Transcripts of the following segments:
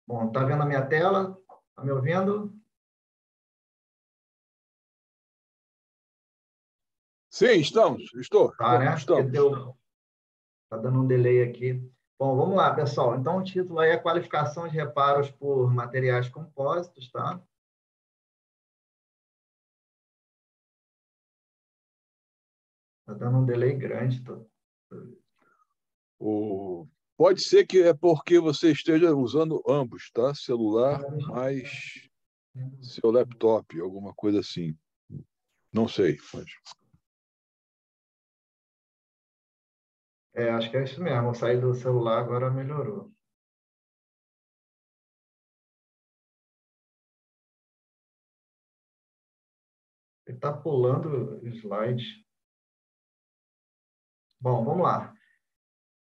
Bom, está vendo a minha tela? Está me ouvindo? Sim, estou, Tá, né? Porque estamos. tá dando um delay aqui. Bom, vamos lá, pessoal. Então, o título aí é Qualificação de Reparos por Materiais Compósitos, tá? Tá dando um delay grande. O... Pode ser que é porque você esteja usando ambos, tá? Celular mais seu laptop, alguma coisa assim. Não sei, mas... Acho que é isso mesmo. Eu saí do celular, agora melhorou. Ele está pulando o slide. Bom, vamos lá.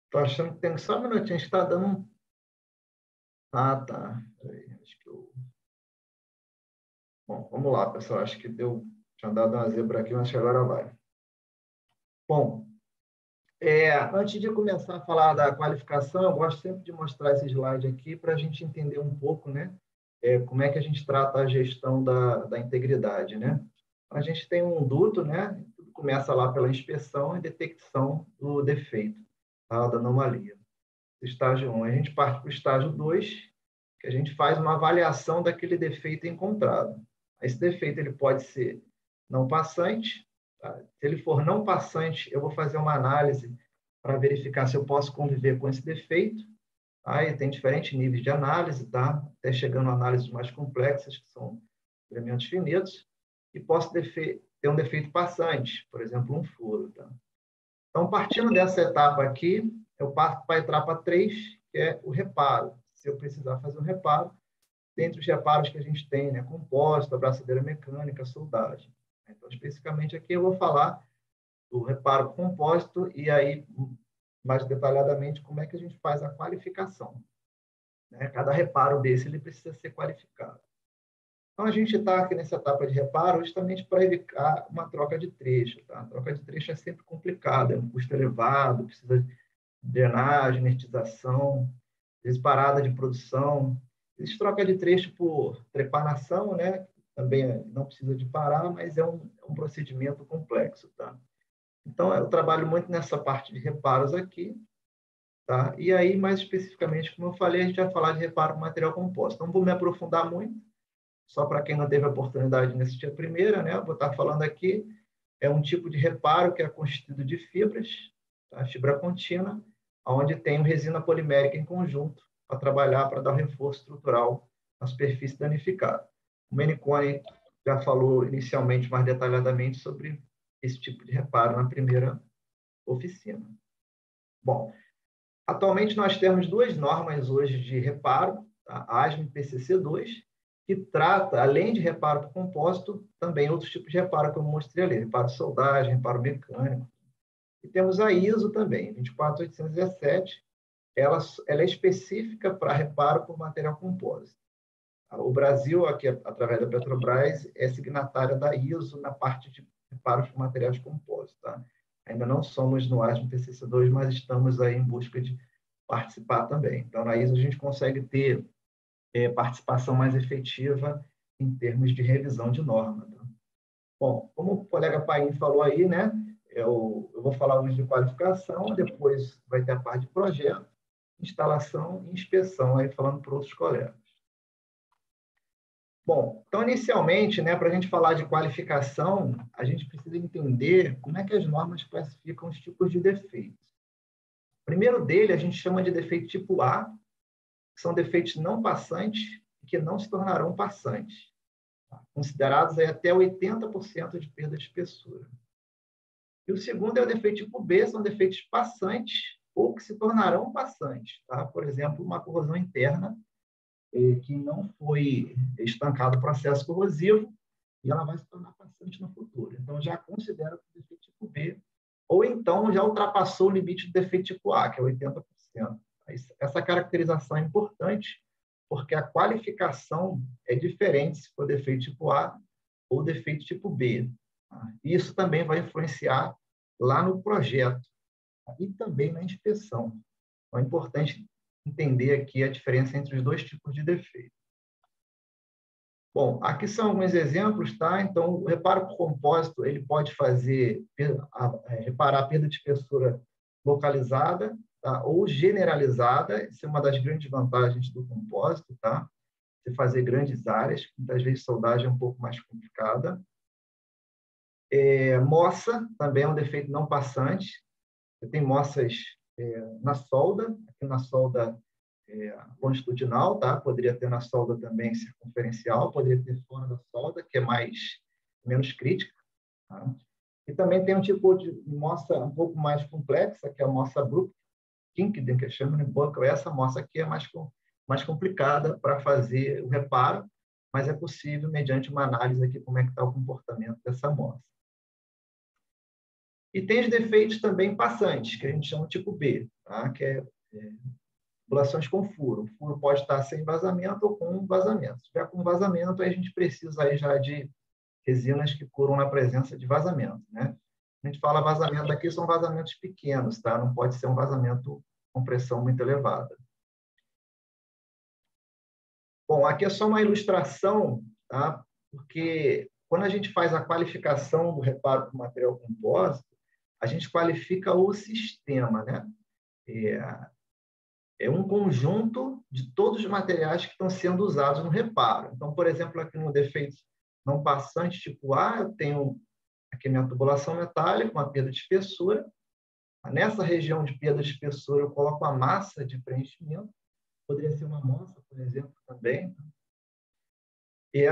Estou achando que tem só um minutinho. Está dando um... Ah, tá. Peraí, acho que eu... Bom, vamos lá, pessoal. Acho que deu... Tinha dado uma zebra aqui, mas acho que agora vai. Bom, antes de começar a falar da qualificação, eu gosto sempre de mostrar esse slide aqui para a gente entender um pouco, né, como é que a gente trata a gestão da integridade, né? A gente tem um duto, né? Tudo começa lá pela inspeção e detecção do defeito, tá, da anomalia. Estágio 1. A gente parte para o estágio 2, que a gente faz uma avaliação daquele defeito encontrado. Esse defeito ele pode ser não passante. Tá? Se ele for não passante, eu vou fazer uma análise para verificar se eu posso conviver com esse defeito. Aí tem diferentes níveis de análise, tá? Até chegando a análises mais complexas, que são elementos finitos, e posso ter um defeito passante, por exemplo, um furo. Tá? Então, partindo dessa etapa aqui, eu parto para a etapa 3, que é o reparo. Se eu precisar fazer um reparo, dentre os reparos que a gente tem, né, compósito, abraçadeira mecânica, soldagem. Então, especificamente aqui eu vou falar do reparo compósito e aí, mais detalhadamente, como é que a gente faz a qualificação. Né? Cada reparo desse ele precisa ser qualificado. Então, a gente está aqui nessa etapa de reparo justamente para evitar uma troca de trecho. Tá? A troca de trecho é sempre complicada, é um custo elevado, precisa de drenagem, inertização, às vezes parada de produção. Existe troca de trecho por trepanação, né? Também não precisa de parar, mas é um procedimento complexo. Tá? Então, eu trabalho muito nessa parte de reparos aqui. Tá? E aí, mais especificamente, como eu falei, a gente vai falar de reparo com material composto. Não vou me aprofundar muito, só para quem não teve a oportunidade de assistir a primeira, né? Vou estar falando aqui, é um tipo de reparo que é constituído de fibras, tá? Fibra contínua, onde tem resina polimérica em conjunto para trabalhar, para dar um reforço estrutural na superfície danificada. O Menicone já falou inicialmente, mais detalhadamente, sobre esse tipo de reparo na primeira oficina. Bom, atualmente nós temos duas normas hoje de reparo, tá? A ASME PCC2, que trata, além de reparo por compósito, também outros tipos de reparo, como eu mostrei ali, reparo de soldagem, reparo mecânico. E temos a ISO também, 24817, ela é específica para reparo por material compósito. O Brasil, aqui, através da Petrobras, é signatária da ISO na parte de reparos por materiais compósitos. Tá? Ainda não somos no ASME PCC2, mas estamos aí em busca de participar também. Então, na ISO, a gente consegue ter participação mais efetiva em termos de revisão de norma. Tá? Bom, como o colega Paim falou aí, né, eu vou falar hoje de qualificação, depois vai ter a parte de projeto, instalação e inspeção, aí falando para outros colegas. Bom, então, inicialmente, né, para a gente falar de qualificação, a gente precisa entender como é que as normas classificam os tipos de defeitos. O primeiro dele a gente chama de defeito tipo A, que são defeitos não passantes e que não se tornarão passantes, tá? Considerados aí até 80% de perda de espessura. E o segundo é o defeito tipo B, são defeitos passantes ou que se tornarão passantes. Tá? Por exemplo, uma corrosão interna que não foi estancado o processo corrosivo e ela vai se tornar passante no futuro. Então, já considera o defeito tipo B, ou então já ultrapassou o limite do defeito tipo A, que é 80%. Essa caracterização é importante, porque a qualificação é diferente se for defeito tipo A ou defeito tipo B. Isso também vai influenciar lá no projeto e também na inspeção. Então, é importante entender aqui a diferença entre os dois tipos de defeito. Bom, aqui são alguns exemplos, tá? Então, o reparo por compósito, ele pode reparar a perda de espessura localizada, tá? Ou generalizada. Isso é uma das grandes vantagens do compósito, tá? Você fazer grandes áreas, muitas vezes soldagem é um pouco mais complicada. Moça também é um defeito não passante. Você tem moças na solda, aqui na solda longitudinal, tá? Poderia ter na solda também circunferencial, poderia ter fora da solda, que é menos crítica. Tá? E também tem um tipo de moça um pouco mais complexa, que é a moça Brook Kinkden, que chama de buckle. Essa moça aqui é mais complicada para fazer o reparo, mas é possível, mediante uma análise aqui, como é que está o comportamento dessa moça. E tem os defeitos também passantes, que a gente chama tipo B, tá? Que é tubulações com furo. O furo pode estar sem vazamento ou com vazamento. Se tiver com vazamento, aí a gente precisa aí já de resinas que curam na presença de vazamento, né? A gente fala vazamento aqui, são vazamentos pequenos, tá? Não pode ser um vazamento com pressão muito elevada. Bom, aqui é só uma ilustração, tá? Porque quando a gente faz a qualificação do reparo do material compósito, a gente qualifica o sistema, né? É um conjunto de todos os materiais que estão sendo usados no reparo. Então, por exemplo, aqui no defeito não passante tipo A, eu tenho aqui a minha tubulação metálica, uma perda de espessura. Nessa região de perda de espessura, eu coloco a massa de preenchimento. Poderia ser uma moça, por exemplo, também. E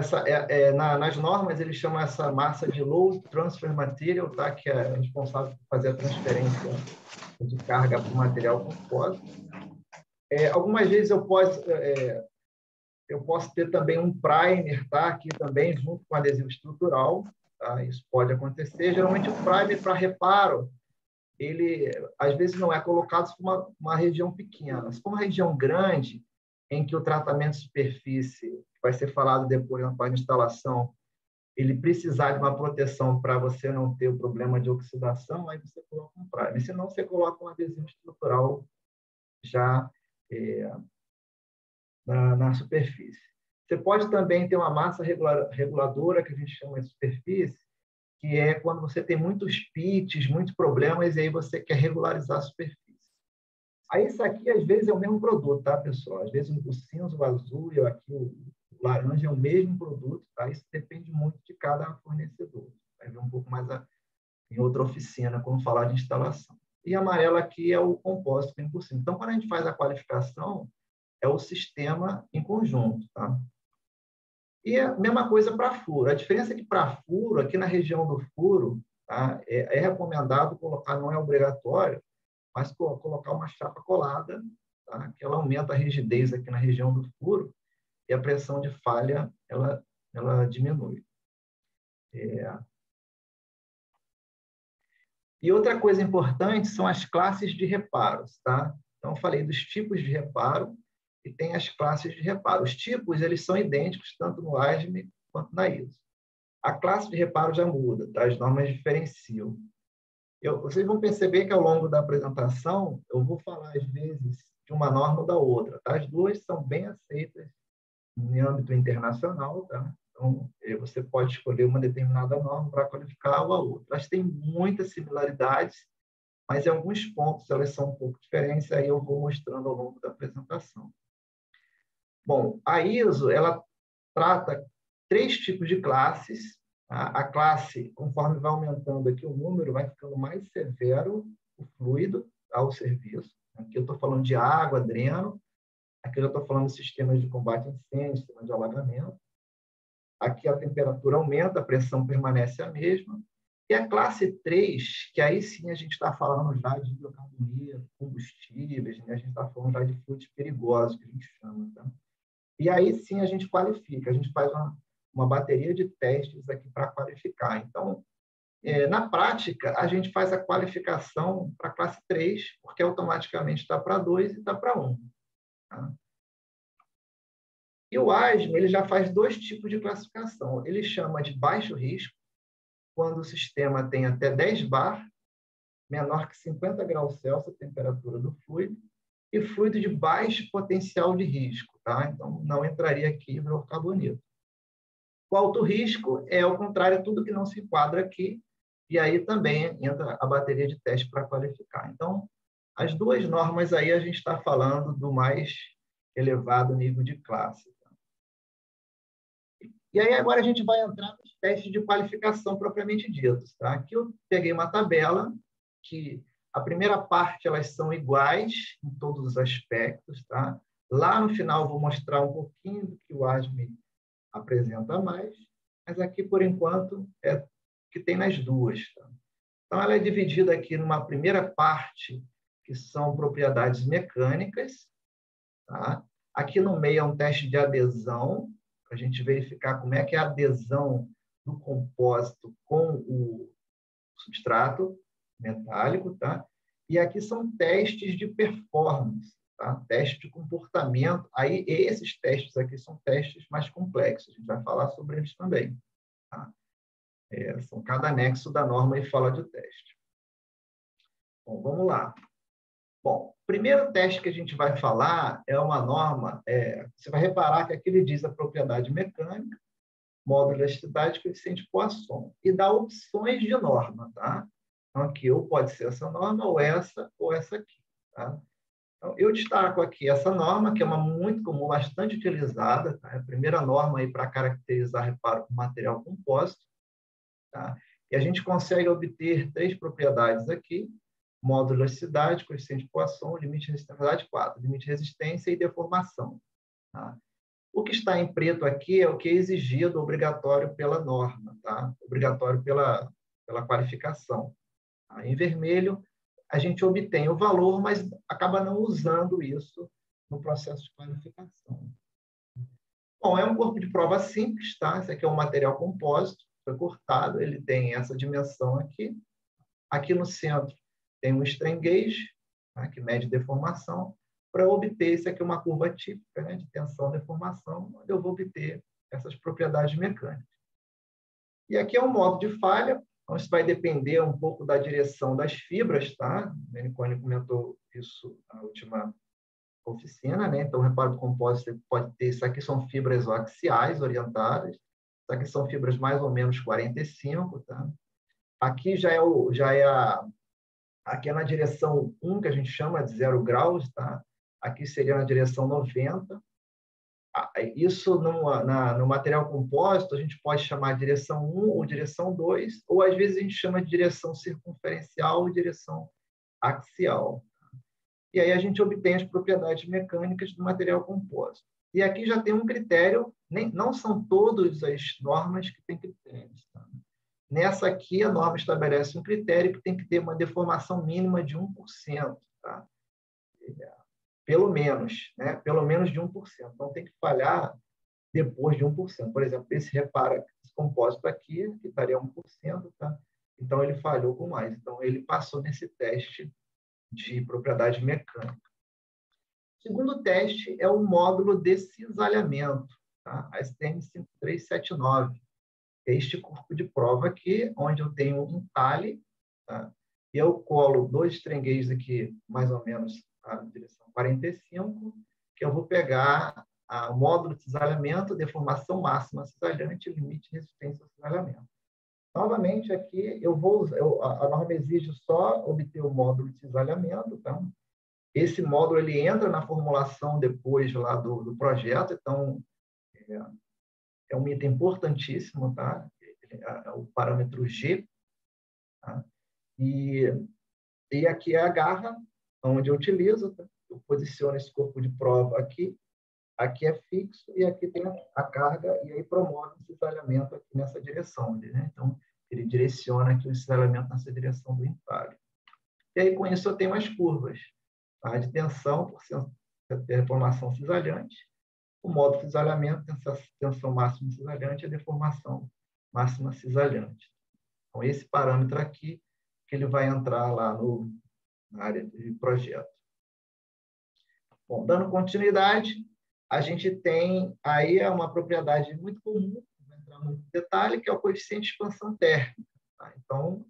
nas normas, eles chamam essa massa de low transfer material, tá? Que é responsável por fazer a transferência de carga para o material compósito. Algumas vezes eu posso ter também um primer, tá? Aqui também, junto com adesivo estrutural. Tá? Isso pode acontecer. Geralmente, o primer para reparo, ele às vezes não é colocado por uma região pequena. Se for uma região grande, em que o tratamento de superfície, que vai ser falado depois na parte de instalação, ele precisar de uma proteção para você não ter o problema de oxidação, aí você coloca um primer. Senão, você coloca um adesivo estrutural já na superfície. Você pode também ter uma massa reguladora, que a gente chama de superfície, que é quando você tem muitos pits, muitos problemas, e aí você quer regularizar a superfície. Aí isso aqui, às vezes, é o mesmo produto, tá, pessoal? Às vezes o cinza, o azul e aqui o laranja é o mesmo produto, tá? Isso depende muito de cada fornecedor. Vai ver um pouco mais em outra oficina, quando falar de instalação. E amarelo aqui é o compósito que vem por cima. Então, quando a gente faz a qualificação, é o sistema em conjunto, tá? E a mesma coisa para furo. A diferença é que para furo, aqui na região do furo, tá? É recomendado colocar, não é obrigatório, mas colocar uma chapa colada, tá? Que ela aumenta a rigidez aqui na região do furo e a pressão de falha ela diminui. E outra coisa importante são as classes de reparos, tá? Então, eu falei dos tipos de reparo e tem as classes de reparo. Os tipos, eles são idênticos tanto no ASME quanto na ISO. A classe de reparo já muda, tá? As normas diferenciam. Vocês vão perceber que, ao longo da apresentação, eu vou falar, às vezes, de uma norma ou da outra, tá? As duas são bem aceitas em âmbito internacional, tá? Então, você pode escolher uma determinada norma para qualificar ou a outra. Elas têm muitas similaridades, mas em alguns pontos elas são um pouco diferentes, aí eu vou mostrando ao longo da apresentação. Bom, a ISO, ela trata 3 tipos de classes. A classe, conforme vai aumentando aqui o número, vai ficando mais severo o fluido ao serviço. Aqui eu estou falando de água, dreno. Aqui eu já estou falando de sistemas de combate a incêndio, sistema de alagamento. Aqui a temperatura aumenta, a pressão permanece a mesma. E a classe 3, que aí sim a gente está falando já de hidrocarbonetos, combustíveis, né? A gente está falando já de fluidos perigosos, que a gente chama. Tá? E aí sim a gente qualifica, a gente faz uma bateria de testes aqui para qualificar. Então, na prática, a gente faz a qualificação para a classe 3, porque automaticamente está para 2 e está para 1. Tá? E o ASME, ele já faz 2 tipos de classificação. Ele chama de baixo risco, quando o sistema tem até 10 bar, menor que 50 graus Celsius a temperatura do fluido, e fluido de baixo potencial de risco, tá? Então, não entraria aqui hidrocarboneto. O alto risco é, ao contrário, tudo que não se enquadra aqui, e aí também entra a bateria de teste para qualificar. Então, as duas normas aí a gente está falando do mais elevado nível de classe. Tá? E aí agora a gente vai entrar nos testes de qualificação propriamente ditos. Tá? Aqui eu peguei uma tabela que a primeira parte elas são iguais em todos os aspectos. Tá? Lá no final eu vou mostrar um pouquinho do que o ASME apresenta mais, mas aqui, por enquanto, é o que tem nas duas. Tá? Então, ela é dividida aqui numa primeira parte, que são propriedades mecânicas. Tá? Aqui no meio é um teste de adesão, para a gente verificar como é que é a adesão do compósito com o substrato metálico. Tá? E aqui são testes de performance. Tá? Teste de comportamento. Aí, esses testes aqui são testes mais complexos. A gente vai falar sobre eles também. Tá? São cada anexo da norma e fala de teste. Bom, vamos lá. Bom, o primeiro teste que a gente vai falar é uma norma. Você vai reparar que aqui ele diz a propriedade mecânica, módulo de elasticidade, coeficiente Poisson, e dá opções de norma. Tá? Então, aqui ou pode ser essa norma, ou essa aqui. Tá? Então, eu destaco aqui essa norma, que é uma muito comum, bastante utilizada. Tá? É a primeira norma para caracterizar reparo com material compósito. Tá? E a gente consegue obter 3 propriedades aqui: módulo de elasticidade, coeficiente de Poisson, limite de resistência, na verdade 4, limite de resistência e deformação. Tá? O que está em preto aqui é o que é exigido, obrigatório pela norma, tá? Obrigatório pela qualificação. Tá? Em vermelho, a gente obtém o valor, mas acaba não usando isso no processo de qualificação. Bom, é um corpo de prova simples, tá? Esse aqui é um material compósito, foi cortado, ele tem essa dimensão aqui. Aqui no centro tem um strain gauge, tá? Que mede deformação. Para obter, isso aqui é uma curva típica, né? De tensão e deformação, onde eu vou obter essas propriedades mecânicas. E aqui é um modo de falha. Então, isso vai depender um pouco da direção das fibras, tá? O Menicone comentou isso na última oficina, né? Então, o reparo do compósito pode ter, isso aqui são fibras axiais orientadas, isso aqui são fibras mais ou menos 45, tá? Aqui aqui é na direção 1, que a gente chama de 0 graus, tá? Aqui seria na direção 90. Isso no material compósito, a gente pode chamar de direção 1 ou direção 2, ou às vezes a gente chama de direção circunferencial ou direção axial. E aí a gente obtém as propriedades mecânicas do material compósito. E aqui já tem um critério, não são todas as normas que têm critérios. Tá? Nessa aqui, a norma estabelece um critério que tem que ter uma deformação mínima de 1%. Tá? Pelo menos, né? Pelo menos de 1%. Então, tem que falhar depois de 1%. Por exemplo, esse compósito aqui, que estaria 1%, tá? Então, ele falhou com mais. Então, ele passou nesse teste de propriedade mecânica. O segundo teste é o módulo de cisalhamento, tá? A STM 5379. É este corpo de prova aqui, onde eu tenho um entalhe, tá? E eu colo 2 strain gauges aqui, mais ou menos na direção 45, que eu vou pegar o módulo de cisalhamento, deformação máxima cisalhante, limite de resistência ao cisalhamento. Novamente, aqui a norma exige só obter o módulo de cisalhamento. Tá? Esse módulo ele entra na formulação depois lá do projeto, então é um item importantíssimo, tá? É o parâmetro G. Tá? E aqui é a garra, onde eu utilizo. Tá? Eu posiciono esse corpo de prova aqui. Aqui é fixo e aqui tem a carga, e aí promove o cisalhamento aqui nessa direção. Né? Então, ele direciona aqui o cisalhamento nessa direção do entalhe. E aí, com isso, eu tenho as curvas. Tá? De tensão, por deformação cisalhante. O modo cisalhamento, tensão máxima cisalhante, e a deformação máxima cisalhante. Então, esse parâmetro aqui, que ele vai entrar lá na área de projeto. Bom, dando continuidade, a gente tem aí uma propriedade muito comum, não vou entrar muito em detalhe, que é o coeficiente de expansão térmica. Tá? Então,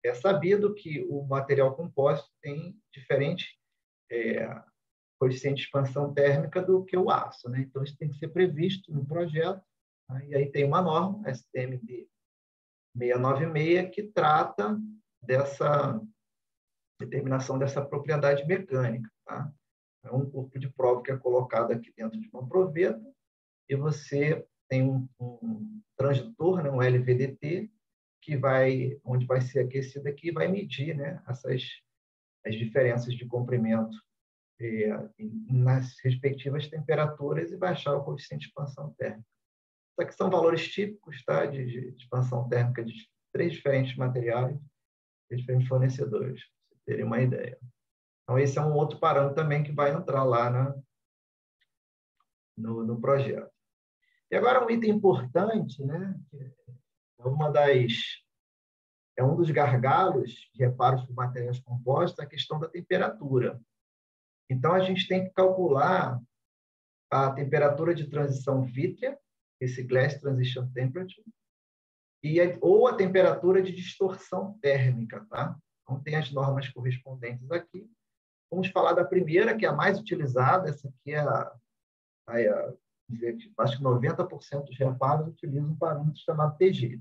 é sabido que o material compósito tem diferente coeficiente de expansão térmica do que o aço, né? Então, isso tem que ser previsto no projeto. Tá? E aí tem uma norma, STMD 696, que trata dessa determinação dessa propriedade mecânica. Tá? É um corpo de prova que é colocado aqui dentro de uma proveta e você tem um transitor, né, um LVDT, onde vai ser aquecido aqui e vai medir, né, as diferenças de comprimento nas respectivas temperaturas e baixar o coeficiente de expansão térmica. Isso aqui são valores típicos, tá, de expansão térmica de 3 diferentes materiais, de diferentes fornecedores, para vocês terem uma ideia. Então, esse é um outro parâmetro também que vai entrar lá no projeto. E agora, um item importante, né, é um dos gargalos de reparos por materiais compostos, a questão da temperatura. Então, a gente tem que calcular a temperatura de transição vítrea, esse Glass Transition Temperature, ou a temperatura de distorção térmica. Tá? Então, tem as normas correspondentes aqui. Vamos falar da primeira, que é a mais utilizada. Essa aqui acho que 90% dos reparos utilizam um parâmetro chamado TG.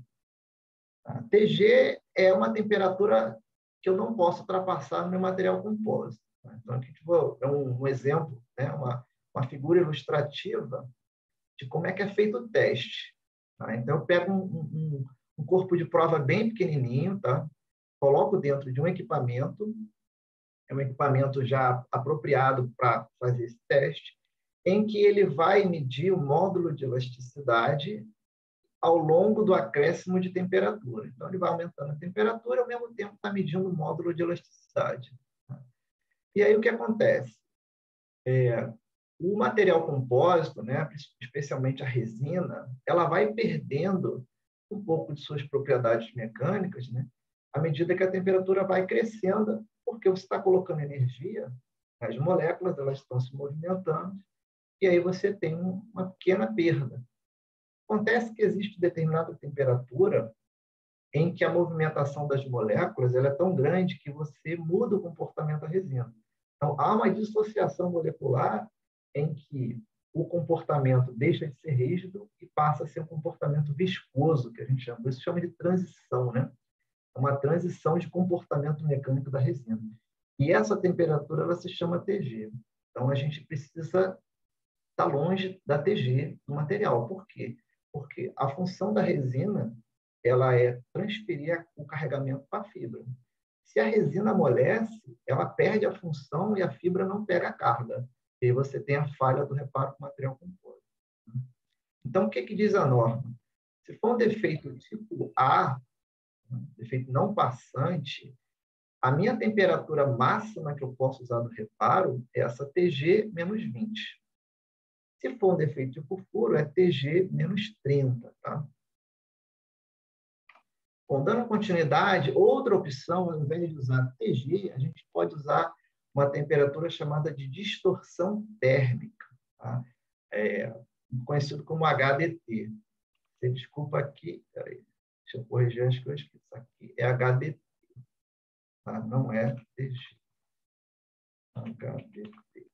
A TG é uma temperatura que eu não posso ultrapassar no meu material compósito. Então, aqui é um exemplo, né? uma figura ilustrativa de como é que é feito o teste. Tá? Então, eu pego um corpo de prova bem pequenininho, tá? Coloco dentro de um equipamento, é um equipamento já apropriado para fazer esse teste, em que ele vai medir o módulo de elasticidade ao longo do acréscimo de temperatura. Então, ele vai aumentando a temperatura e, ao mesmo tempo, está medindo o módulo de elasticidade. E aí, o que acontece? O material compósito, né, especialmente a resina, ela vai perdendo um pouco de suas propriedades mecânicas, né, à medida que a temperatura vai crescendo, porque você está colocando energia, as moléculas elas estão se movimentando, e aí você tem uma pequena perda. Acontece que existe determinada temperatura em que a movimentação das moléculas ela é tão grande que você muda o comportamento da resina. Então, há uma dissociação molecular em que o comportamento deixa de ser rígido e passa a ser um comportamento viscoso, que a gente chama. Isso chama de transição, né? É uma transição de comportamento mecânico da resina. E essa temperatura ela se chama TG. Então, a gente precisa estar longe da TG do material. Por quê? Porque a função da resina ela é transferir o carregamento para a fibra. Se a resina amolece, ela perde a função e a fibra não pega a carga. E aí você tem a falha do reparo com material composto. Então, o que diz a norma? Se for um defeito tipo A, defeito não passante, a minha temperatura máxima que eu posso usar no reparo é essa TG menos 20. Se for um defeito tipo furo, é TG menos 30. Tá? Bom, dando continuidade, outra opção, ao invés de usar TG, a gente pode usar uma temperatura chamada de distorção térmica, tá? Conhecido como HDT. Você desculpa aqui, peraí, deixa eu corrigir as coisas, isso aqui é HDT, tá? Não é TG. HDT.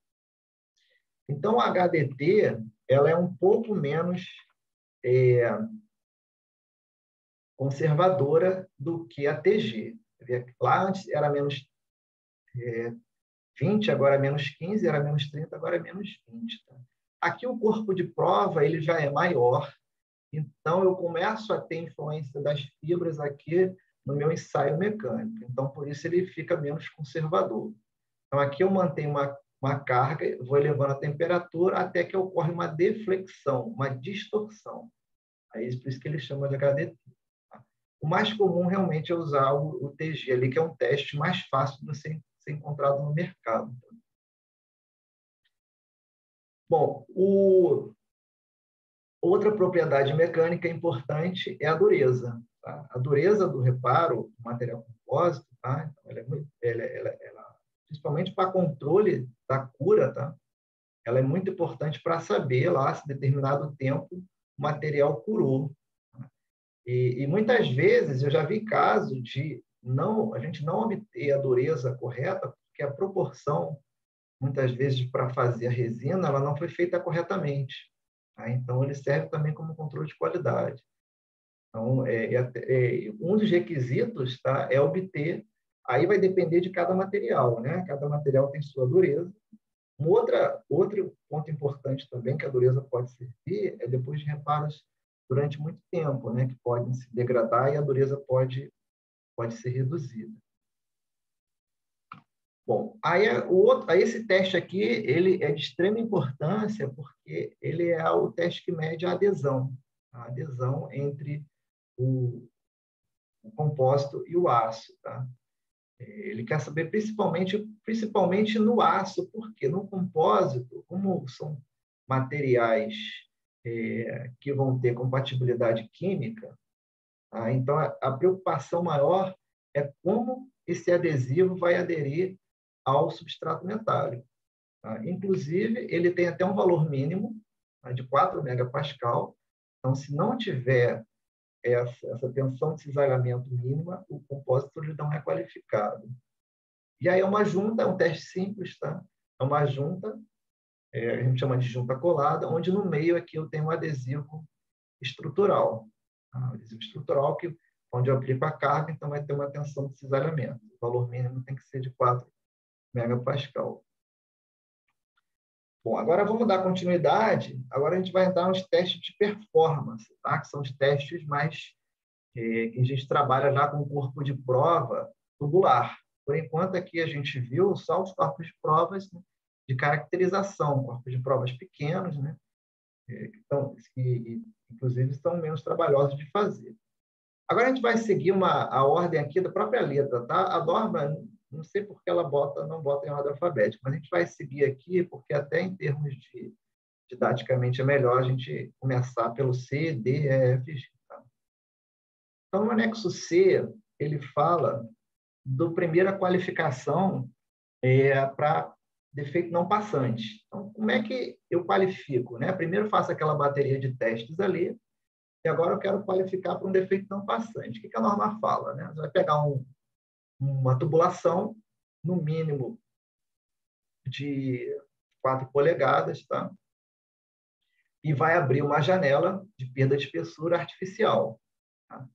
Então, a HDT ela é um pouco menos conservadora do que a TG. Lá antes era menos 20, agora é menos 15, era menos 30, agora é menos 20. Tá? Aqui o corpo de prova ele já é maior, então eu começo a ter influência das fibras aqui no meu ensaio mecânico. Então, por isso ele fica menos conservador. Então, aqui eu mantenho uma carga, vou elevando a temperatura até que ocorre uma deflexão, uma distorção. Aí, por isso que ele chama de HDT. O mais comum realmente é usar o TG ali, que é um teste mais fácil de ser encontrado no mercado. Bom, outra propriedade mecânica importante é a dureza. Tá? A dureza do reparo do material compósito, tá? Então, principalmente para controle da cura, tá? Ela é muito importante para saber lá se determinado tempo o material curou. E muitas vezes eu já vi casos de a gente não obter a dureza correta, porque a proporção muitas vezes, para fazer a resina, ela não foi feita corretamente. Tá? Então, ele serve também como controle de qualidade. Então, um dos requisitos, tá, é obter, aí vai depender de cada material, né? Cada material tem sua dureza. Outro ponto importante também que a dureza pode servir é depois de reparos durante muito tempo, né? Que podem se degradar e a dureza pode ser reduzida. Bom, aí esse teste aqui, ele é de extrema importância porque ele é o teste que mede a adesão entre o compósito e o aço, tá? Ele quer saber principalmente no aço, porque no compósito, como são materiais que vão ter compatibilidade química, tá? Então a preocupação maior é como esse adesivo vai aderir ao substrato metálico. Tá? Inclusive, ele tem até um valor mínimo, tá, de 4 megapascal. Então, se não tiver essa tensão de cisalhamento mínima, o compósito ele não é qualificado. E aí é uma junta, é um teste simples, tá? É uma junta, a gente chama de junta colada, onde no meio aqui eu tenho um adesivo estrutural. Tá? Um adesivo estrutural onde eu aplico a carga, então vai ter uma tensão de cisalhamento. O valor mínimo tem que ser de 4 megapascal. Bom, agora vamos dar continuidade. Agora a gente vai entrar nos testes de performance, tá? Que são os testes mais que a gente trabalha já com o corpo de prova tubular. Por enquanto, aqui a gente viu só os corpos de provas, né, de caracterização, corpos de provas pequenos, né, que, inclusive, são menos trabalhosos de fazer. Agora a gente vai seguir a ordem aqui da própria letra, tá? A norma, não sei por que ela não bota em ordem alfabética, mas a gente vai seguir aqui, porque até em termos de didaticamente é melhor a gente começar pelo C, D, E, F, G. Tá? Então, no anexo C, ele fala da primeira qualificação para defeito não passante. Então, como é que eu qualifico? Né? Primeiro faço aquela bateria de testes ali, e agora eu quero qualificar para um defeito não passante. O que a norma fala? Né? Você vai pegar uma tubulação, no mínimo de 4 polegadas, tá? E vai abrir uma janela de perda de espessura artificial. Tá?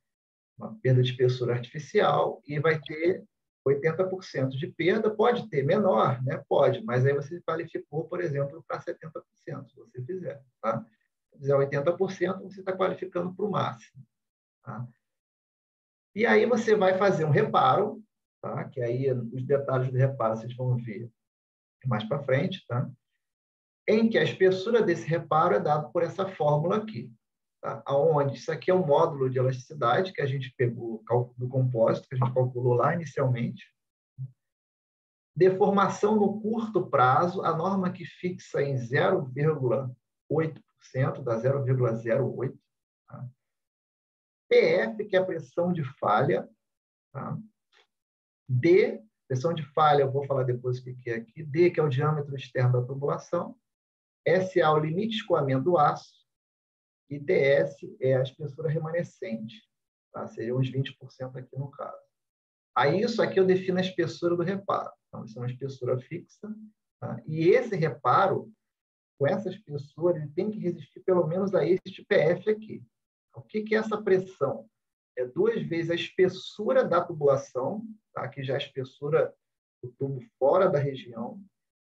Uma perda de espessura artificial e vai ter 80% de perda. Pode ter menor, né? Pode, mas aí você qualificou, por exemplo, para 70%, se você fizer. Tá? Se fizer 80%, você está qualificando para o máximo. Tá? E aí você vai fazer um reparo, tá? Que aí os detalhes do reparo vocês vão ver mais para frente, tá? Em que a espessura desse reparo é dada por essa fórmula aqui. Tá? Onde isso aqui é um módulo de elasticidade que a gente pegou do compósito, que a gente calculou lá inicialmente. Deformação no curto prazo, a norma que fixa em 0,8%, dá 0,08%. Tá? PF, que é a pressão de falha. Tá? D, pressão de falha, eu vou falar depois o que é aqui. D, que é o diâmetro externo da tubulação. SA, o limite de escoamento do aço. E TS é a espessura remanescente. Tá? Seria uns 20% aqui no caso. Aí, isso aqui eu defino a espessura do reparo. Então, isso é uma espessura fixa. Tá? E esse reparo, com essa espessura, ele tem que resistir pelo menos a este PF aqui. O que é essa pressão? É 2 vezes a espessura da tubulação, tá? Que já é a espessura do tubo fora da região,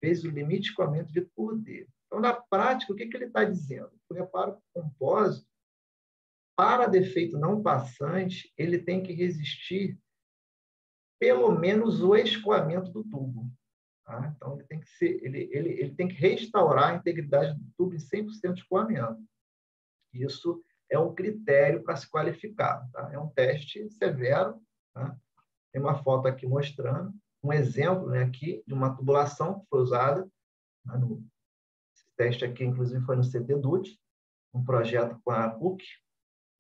vezes o limite de escoamento de por D. Então, na prática, o que ele está dizendo? O reparo compósito, para defeito não passante, ele tem que resistir pelo menos o escoamento do tubo. Tá? Então, ele tem que restaurar a integridade do tubo em 100% de escoamento. Isso é um critério para se qualificar. Tá? É um teste severo. Tá? Tem uma foto aqui mostrando um exemplo, né, aqui de uma tubulação que foi usada. Tá? Esse teste aqui, inclusive, foi no CT-DUT, um projeto com a PUC,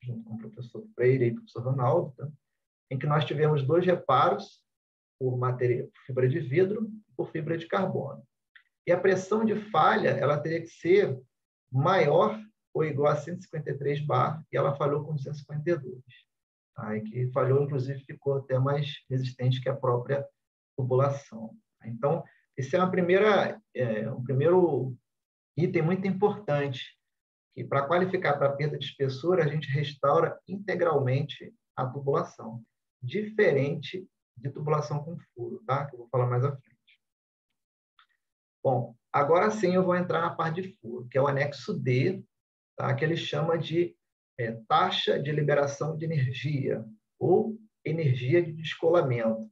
junto com o professor Freire e o professor Ronaldo, tá? Em que nós tivemos 2 reparos por fibra de vidro e por fibra de carbono. E a pressão de falha ela teria que ser maior ou igual a 153 bar, e ela falhou com 252. Aí que falhou, inclusive, ficou até mais resistente que a própria tubulação. Então, esse é um primeiro item muito importante, que para qualificar para perda de espessura, a gente restaura integralmente a tubulação, diferente de tubulação com furo, tá? Que eu vou falar mais à frente. Bom, agora sim eu vou entrar na parte de furo, que é o anexo D, tá? Que ele chama de taxa de liberação de energia, ou energia de descolamento.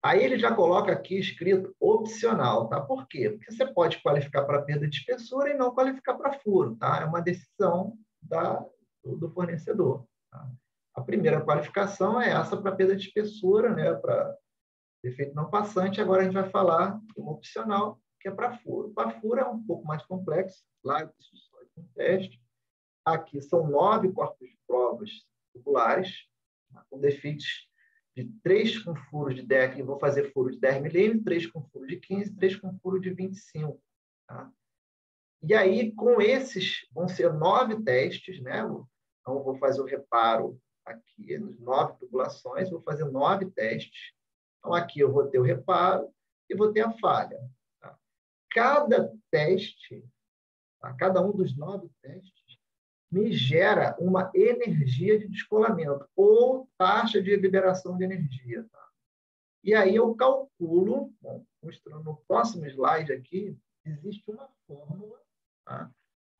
Aí ele já coloca aqui escrito opcional, tá? Por quê? Porque você pode qualificar para perda de espessura e não qualificar para furo, tá? É uma decisão do fornecedor. Tá? A primeira qualificação é essa para perda de espessura, né? Para defeito não passante. Agora a gente vai falar de uma opcional, que é para furo. Para furo é um pouco mais complexo. Lá eu preciso só de um teste. Aqui são 9 corpos de provas tubulares, tá? Com defeitos de 3 com furo de 10, vou fazer furo de 10 milímetros, 3 com furo de 15, 3 com furo de 25. Tá? E aí, com esses, vão ser 9 testes, né? Então, eu vou fazer o reparo aqui, nos 9 tubulações, vou fazer 9 testes. Então, aqui eu vou ter o reparo e vou ter a falha. Tá? Cada teste, tá? Cada um dos 9 testes, me gera uma energia de descolamento ou taxa de liberação de energia. Tá? E aí eu calculo, bom, mostrando no próximo slide aqui, existe uma fórmula, tá?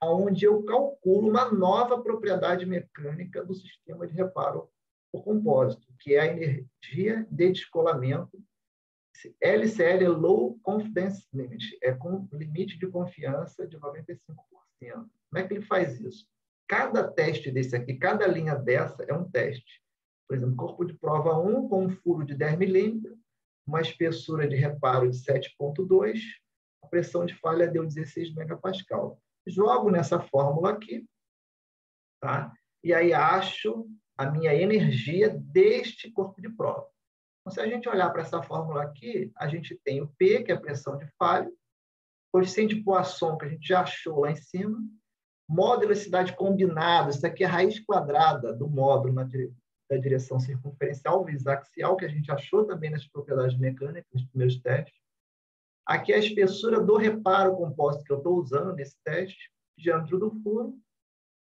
Onde eu calculo uma nova propriedade mecânica do sistema de reparo por compósito, que é a energia de descolamento. LCL é Low Confidence Limit, é com limite de confiança de 95%. Como é que ele faz isso? Cada teste desse aqui, cada linha dessa é um teste. Por exemplo, corpo de prova 1 com um furo de 10 milímetros, uma espessura de reparo de 7,2, a pressão de falha deu 16 megapascal. Jogo nessa fórmula aqui, tá? E aí acho a minha energia deste corpo de prova. Então, se a gente olhar para essa fórmula aqui, a gente tem o P, que é a pressão de falha, coeficiente de Poisson, que a gente já achou lá em cima, módulo de velocidade combinado, isso aqui é a raiz quadrada do módulo da direção circunferencial vezes axial, que a gente achou também nas propriedades mecânicas, nos primeiros testes. Aqui é a espessura do reparo composto que eu estou usando nesse teste, diâmetro do furo,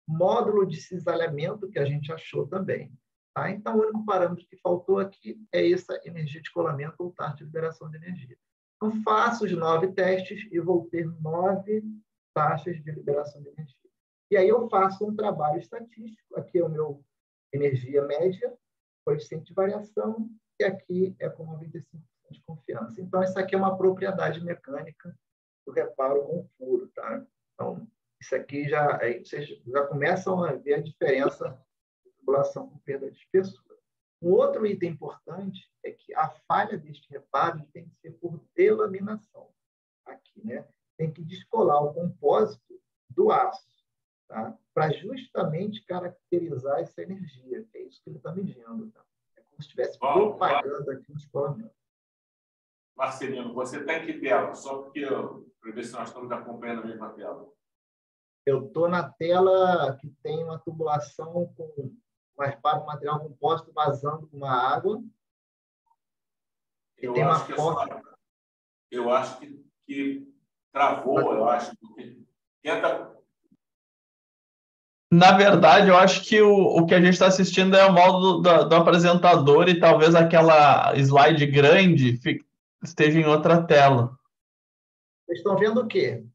módulo de cisalhamento, que a gente achou também. Tá? Então, o único parâmetro que faltou aqui é essa energia de colamento ou taxa de liberação de energia. Então, faço os 9 testes e vou ter 9 taxas de liberação de energia. E aí eu faço um trabalho estatístico. Aqui é o meu energia média, coeficiente de variação, e aqui é com 95% de confiança. Então, isso aqui é uma propriedade mecânica do reparo com furo. Tá? Então, isso aqui vocês já começam a ver a diferença de tubulação com perda de espessura. Um outro item importante é que a falha deste reparo tem que ser por delaminação. Aqui, né? Tem que descolar o compósito do aço. Tá? Para justamente caracterizar essa energia, que é isso que ele está medindo. Tá? É como se estivesse propagando aqui no escolamento. Marcelino, você está em que tela? Só para ver se nós estamos acompanhando a mesma tela. Eu estou na tela que tem uma tubulação com para um material composto vazando com uma água. Eu acho que travou, eu acho. Tenta... Na verdade, eu acho que o que a gente está assistindo é o modo do apresentador e talvez aquela slide grande esteja em outra tela. Vocês estão vendo o quê?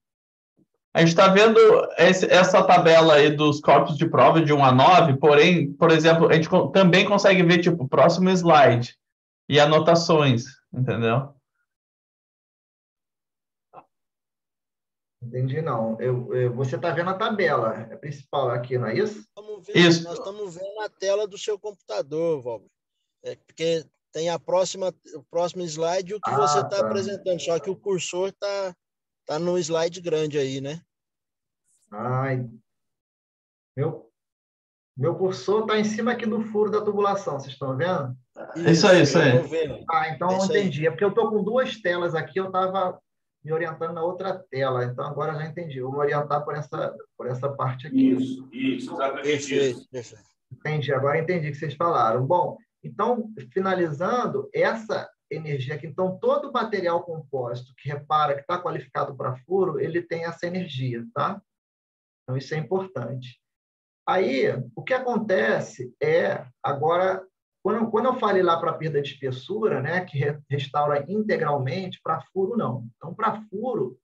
A gente está vendo essa tabela aí dos corpos de prova de 1 a 9, porém, por exemplo, a gente também consegue ver, tipo, o próximo slide e anotações, entendeu? Entendi, não. Você está vendo a tabela principal aqui, não é isso? Isso. Nós estamos vendo a tela do seu computador, Valber. Porque tem o próximo slide e o que você está apresentando, só que o cursor está no slide grande aí, né? Ai, meu cursor está em cima aqui do furo da tubulação, vocês estão vendo? Isso aí. Então eu entendi. É porque eu estou com 2 telas aqui, eu estava me orientando na outra tela. Então agora já entendi. Vou me orientar por essa parte aqui. Isso, exatamente isso. Entendi, agora entendi o que vocês falaram. Bom, então, finalizando, essa energia aqui. Então, todo material compósito que repara que está qualificado para furo, ele tem essa energia, tá? Então, isso é importante. Aí, o que acontece é, agora, quando eu falei lá para perda de espessura, né, que restaura integralmente, para furo não. Então, para furo,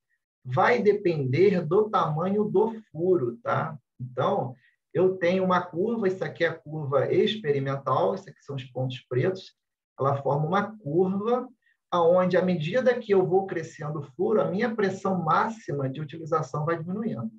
vai depender do tamanho do furo, tá? Então, eu tenho uma curva, isso aqui é a curva experimental, isso aqui são os pontos pretos, ela forma uma curva onde, à medida que eu vou crescendo o furo, a minha pressão máxima de utilização vai diminuindo.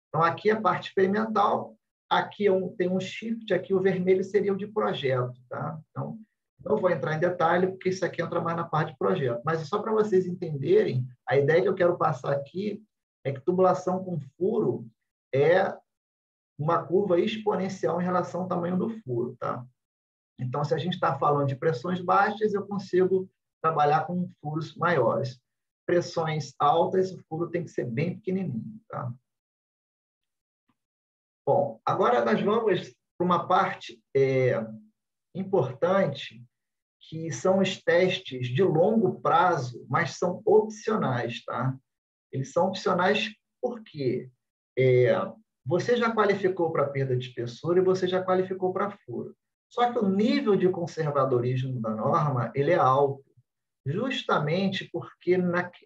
Então, aqui é a parte experimental, aqui tem um shift, aqui o vermelho seria o de projeto, tá? Então, não vou entrar em detalhe, porque isso aqui entra mais na parte de projeto. Mas só para vocês entenderem, a ideia que eu quero passar aqui é que tubulação com furo é uma curva exponencial em relação ao tamanho do furo, tá? Então, se a gente está falando de pressões baixas, eu consigo trabalhar com furos maiores. Pressões altas, o furo tem que ser bem pequenininho, tá? Bom, agora nós vamos para uma parte importante, que são os testes de longo prazo, mas são opcionais, tá? Eles são opcionais porque você já qualificou para perda de espessura e você já qualificou para furo. Só que o nível de conservadorismo da norma ele é alto, justamente porque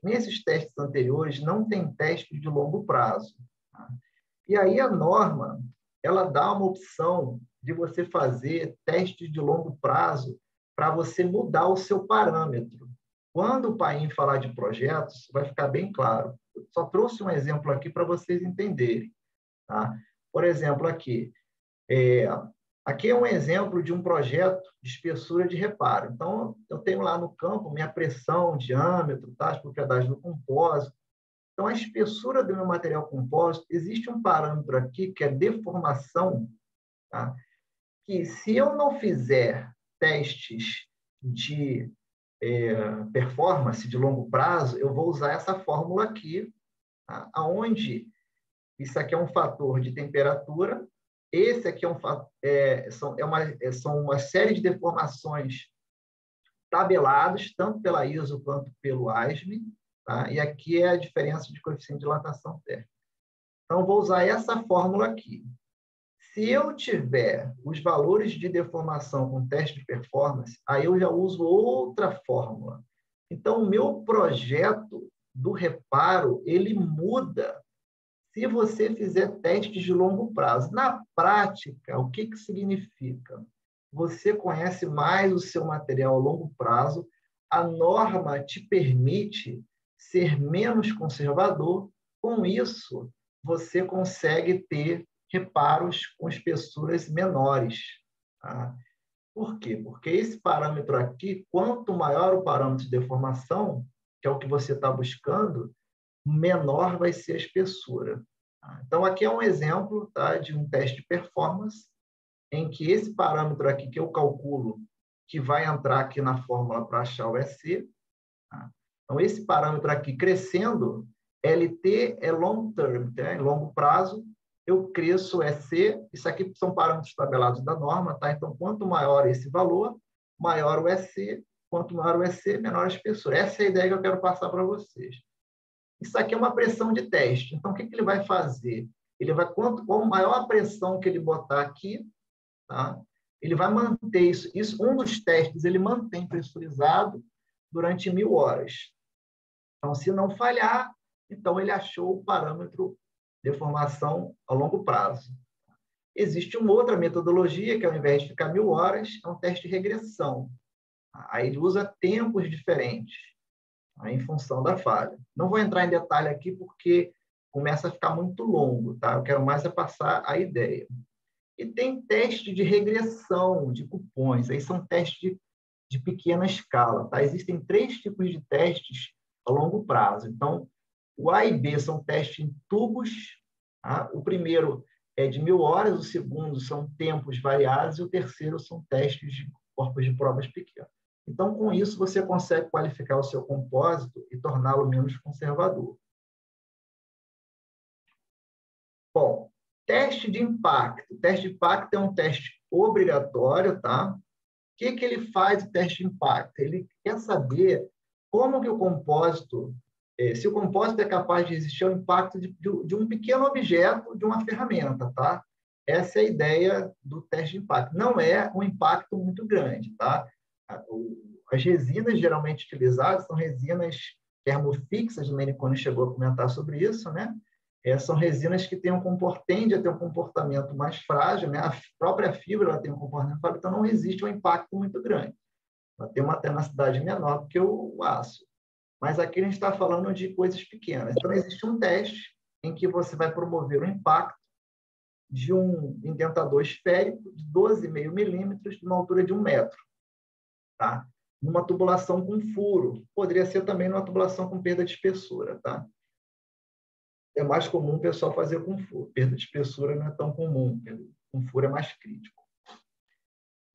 nesses testes anteriores não tem teste de longo prazo. Tá? E aí a norma ela dá uma opção de você fazer testes de longo prazo para você mudar o seu parâmetro. Quando o Paim falar de projetos, vai ficar bem claro. Eu só trouxe um exemplo aqui para vocês entenderem. Tá? Por exemplo, aqui é um exemplo de um projeto de espessura de reparo. Então, eu tenho lá no campo minha pressão, diâmetro, tá? As propriedades do compósito. Então, a espessura do meu material compósito, existe um parâmetro aqui que é deformação, tá? Que se eu não fizer testes de performance de longo prazo, eu vou usar essa fórmula aqui, tá? Onde isso aqui é um fator de temperatura, esse aqui são uma série de deformações tabelados, tanto pela ISO quanto pelo ASME, tá? E aqui é a diferença de coeficiente de dilatação térmica. Então, vou usar essa fórmula aqui. Se eu tiver os valores de deformação com teste de performance, aí eu já uso outra fórmula. Então, o meu projeto do reparo, ele muda se você fizer testes de longo prazo. Na prática, o que significa? Você conhece mais o seu material a longo prazo, a norma te permite ser menos conservador, com isso, você consegue ter reparos com espessuras menores. Tá? Por quê? Porque esse parâmetro aqui, quanto maior o parâmetro de deformação, que é o que você está buscando, menor vai ser a espessura. Então, aqui é um exemplo, tá, de um teste de performance, em que esse parâmetro aqui que eu calculo, que vai entrar aqui na fórmula para achar o EC. Tá? Então, esse parâmetro aqui crescendo, LT é long term, tá? Em longo prazo, eu cresço EC, isso aqui são parâmetros tabelados da norma, tá? Então, quanto maior esse valor, maior o EC, quanto maior o EC, menor a espessura. Essa é a ideia que eu quero passar para vocês. Isso aqui é uma pressão de teste. Então, o que ele vai fazer? Ele vai, quanto maior a pressão que ele botar aqui, tá? Ele vai manter isso. Um dos testes, ele mantém pressurizado durante 1000 horas. Então, se não falhar, então ele achou o parâmetro de deformação a longo prazo. Existe uma outra metodologia, que ao invés de ficar 1000 horas, é um teste de regressão. Aí ele usa tempos diferentes, em função da falha. Não vou entrar em detalhe aqui, porque começa a ficar muito longo, tá? Eu quero mais passar a ideia. E tem teste de regressão de cupons, aí são testes de pequena escala, tá? Existem 3 tipos de testes a longo prazo. Então, o A e B são testes em tubos, tá? O primeiro é de 1000 horas, o segundo são tempos variados e o terceiro são testes de corpos de provas pequenos. Então, com isso, você consegue qualificar o seu compósito e torná-lo menos conservador. Bom, teste de impacto. O teste de impacto é um teste obrigatório, tá? que ele faz o teste de impacto? Ele quer saber como que o compósito, se o compósito é capaz de resistir ao impacto de um pequeno objeto, de uma ferramenta, tá? Essa é a ideia do teste de impacto. Não é um impacto muito grande, tá? As resinas geralmente utilizadas são resinas termofixas, o Meniconi chegou a comentar sobre isso, né? São resinas que tendem a ter um comportamento mais frágil, né? A própria fibra ela tem um comportamento frágil, então não resiste a um impacto muito grande. Ela tem uma tenacidade menor do que o aço. Mas aqui a gente está falando de coisas pequenas. Então, existe um teste em que você vai promover o impacto de um indentador esférico de 12,5 milímetros de uma altura de 1 metro, tá? Numa tubulação com furo. Poderia ser também numa tubulação com perda de espessura, tá? É mais comum o pessoal fazer com furo. Perda de espessura não é tão comum, com furo é mais crítico.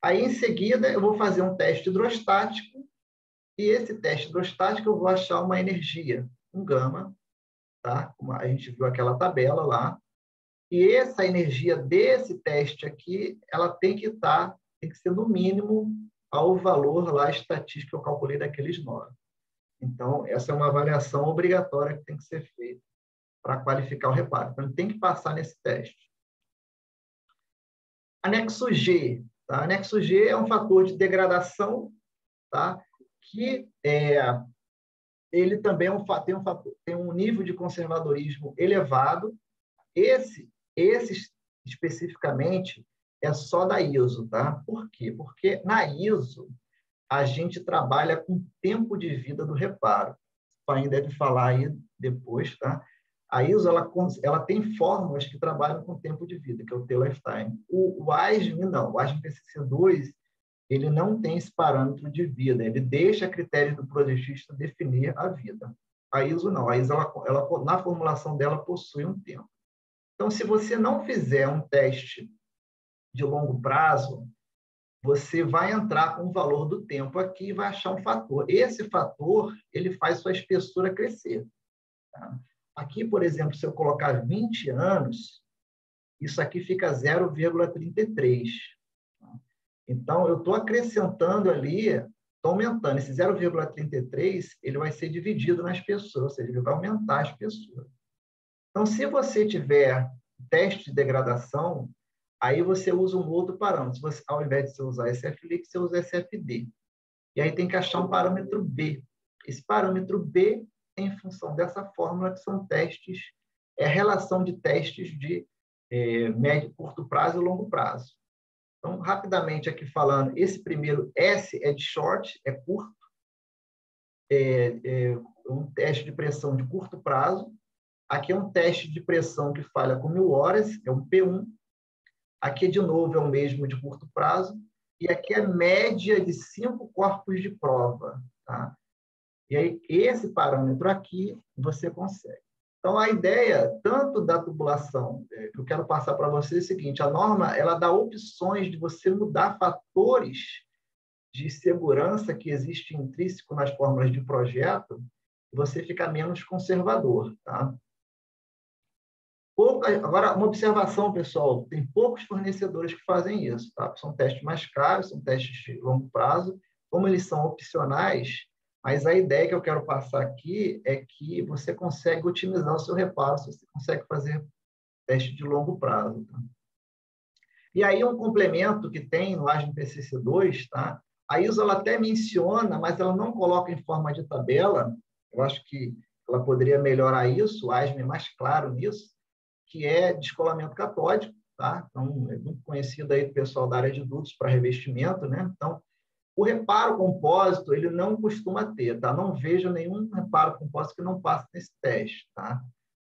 Aí, em seguida, eu vou fazer um teste hidrostático, e esse teste hidrostático eu vou achar uma energia, um gama, tá? Como a gente viu aquela tabela lá, e essa energia desse teste aqui, ela tem que ser no mínimo ao valor lá estatístico que eu calculei daqueles 9. Então, essa é uma avaliação obrigatória que tem que ser feita para qualificar o reparo. Então, ele tem que passar nesse teste. Anexo G. Tá? Anexo G é um fator de degradação, tá? Que ele também tem um nível de conservadorismo elevado. Esse especificamente é só da ISO, tá? Por quê? Porque na ISO a gente trabalha com tempo de vida do reparo. O Paim deve falar aí depois, tá? A ISO ela tem fórmulas que trabalham com tempo de vida, que é o T-Lifetime. O ASME não. O ASME PCC2 ele não tem esse parâmetro de vida. Ele deixa a critério do projetista definir a vida. A ISO não. A ISO ela na formulação dela possui um tempo. Então, se você não fizer um teste de longo prazo, você vai entrar com o valor do tempo aqui e vai achar um fator. Esse fator, ele faz sua espessura crescer. Tá? Aqui, por exemplo, se eu colocar 20 anos, isso aqui fica 0,33. Então, eu estou acrescentando ali, estou aumentando. Esse 0,33, ele vai ser dividido na espessura, ou seja, ele vai aumentar a espessura. Então, se você tiver teste de degradação, aí você usa um outro parâmetro. Ao invés de você usar SF-LIC, você usa SF-D. E aí tem que achar um parâmetro B. Esse parâmetro B é em função dessa fórmula, que são testes, a relação de testes de médio, curto prazo e longo prazo. Então, rapidamente aqui falando, esse primeiro S é de short, é curto, um teste de pressão de curto prazo. Aqui é um teste de pressão que falha com 1000 horas, é um P1. Aqui, de novo, é o mesmo de curto prazo. E aqui é média de 5 corpos de prova. Tá? E aí, esse parâmetro aqui, você consegue. Então, a ideia, tanto da tubulação, que eu quero passar para vocês é o seguinte, a norma ela dá opções de você mudar fatores de segurança que existem intrínseco nas fórmulas de projeto, e você fica menos conservador. Tá? Agora, uma observação, pessoal, tem poucos fornecedores que fazem isso. Tá? São testes mais caros, são testes de longo prazo, como eles são opcionais, mas a ideia que eu quero passar aqui é que você consegue otimizar o seu reparo, se você consegue fazer teste de longo prazo. Tá? E aí, um complemento que tem no ASME PCC2, tá? A ISO ela até menciona, mas ela não coloca em forma de tabela, eu acho que ela poderia melhorar isso, o ASME é mais claro nisso, que é descolamento catódico, tá? Então, é muito conhecido aí do pessoal da área de dutos para revestimento, né? Então, o reparo compósito, ele não costuma ter, tá? Não vejo nenhum reparo compósito que não passe nesse teste, tá?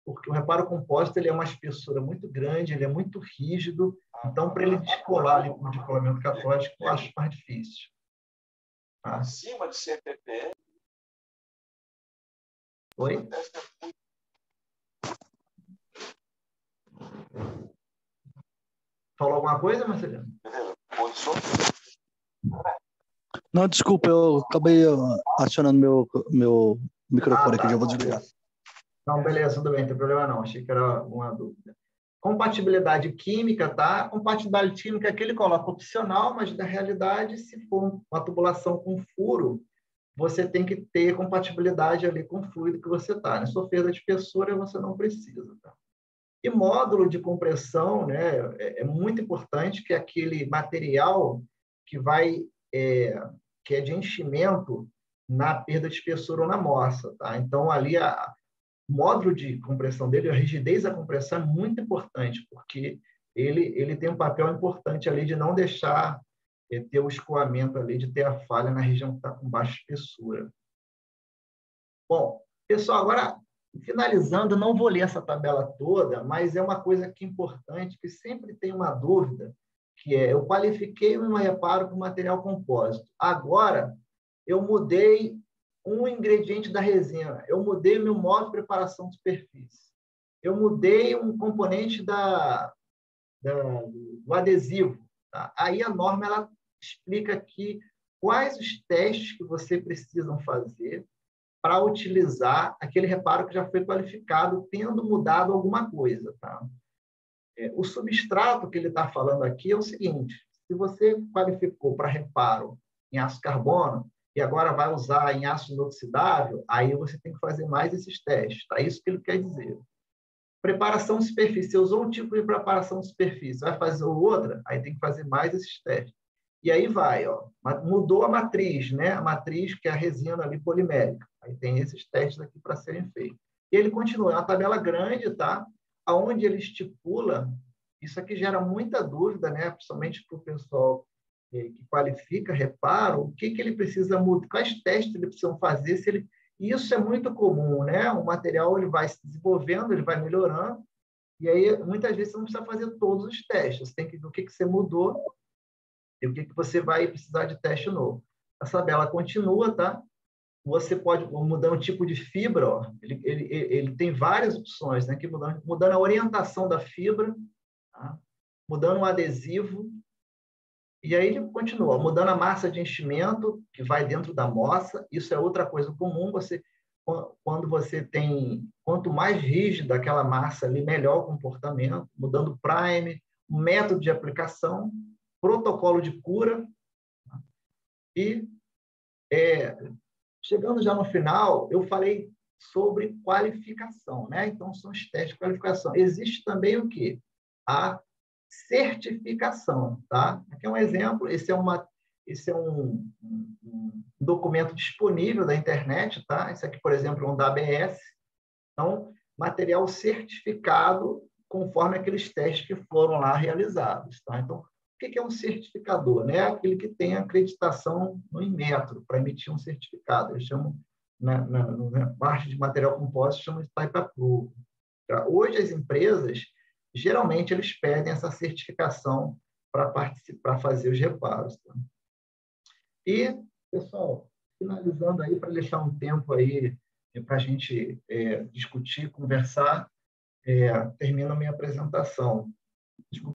Porque o reparo compósito, ele é uma espessura muito grande, ele é muito rígido, então, para ele descolar ali com o descolamento catódico, eu acho mais difícil. Tá? Acima de 100 ppm. Oi? Falou alguma coisa, Marcelino? Não, desculpa, eu acabei acionando meu microfone aqui, já vou desligar. Não, beleza, tudo bem, não tem problema não. Achei que era uma dúvida. Compatibilidade química, tá? Compatibilidade química aqui ele coloca opcional, mas na realidade, se for uma tubulação com furo, você tem que ter compatibilidade ali com o fluido que você está. Na sua perda de espessura, você não precisa, tá? E módulo de compressão, né, é muito importante que aquele material que que é de enchimento na perda de espessura ou na morsa, tá? Então, ali, o módulo de compressão dele, a rigidez da compressão é muito importante, porque ele tem um papel importante ali de não deixar ter o escoamento ali, de ter a falha na região que está com baixa espessura. Bom, pessoal, agora, finalizando, não vou ler essa tabela toda, mas é uma coisa que é importante, que sempre tem uma dúvida, que é, eu qualifiquei um reparo com material compósito. Agora, eu mudei um ingrediente da resina, eu mudei meu modo de preparação de superfície, eu mudei um componente do adesivo. Tá? Aí a norma ela explica aqui quais os testes que você precisa fazer para utilizar aquele reparo que já foi qualificado, tendo mudado alguma coisa. Tá? O substrato que ele está falando aqui é o seguinte: se você qualificou para reparo em aço carbono e agora vai usar em aço inoxidável, aí você tem que fazer mais esses testes. Tá? Isso que ele quer dizer. Preparação de superfície. Você usou um tipo de preparação de superfície, vai fazer outra, aí tem que fazer mais esses testes. E aí vai, ó, mudou a matriz, né? A matriz que é a resina ali polimérica. Aí tem esses testes aqui para serem feitos. E ele continua, é uma tabela grande, tá? Aonde ele estipula, isso aqui gera muita dúvida, né? Principalmente para o pessoal que qualifica reparo, o que ele precisa mudar, quais testes ele precisa fazer, se ele... Isso é muito comum, né? O material ele vai se desenvolvendo, ele vai melhorando, e aí muitas vezes você não precisa fazer todos os testes, você tem que ver o que você mudou e o que você vai precisar de teste novo. Essa tabela continua, tá? Você pode mudar um tipo de fibra, ó. Ele tem várias opções, né? Que mudando a orientação da fibra, tá? Mudando o adesivo, e aí ele continua, mudando a massa de enchimento que vai dentro da moça. Isso é outra coisa comum. Quando você tem, quanto mais rígida aquela massa ali, melhor o comportamento. Mudando o prime, o método de aplicação, protocolo de cura. E chegando já no final, eu falei sobre qualificação, né? Então são os testes de qualificação. Existe também o quê? A certificação, tá? Aqui é um exemplo, esse é um documento disponível da internet, tá? Esse aqui, por exemplo, é um da ABS. Então, material certificado conforme aqueles testes que foram lá realizados, tá? Então, o que é um certificador? Né? Aquele que tem acreditação no Inmetro para emitir um certificado. Eles chamam, na parte de material compósito, chamam de Type Approval. Tá? Hoje, as empresas geralmente eles pedem essa certificação para participar, fazer os reparos. Tá? E, pessoal, finalizando aí, para deixar um tempo aí para a gente discutir, conversar, termino a minha apresentação.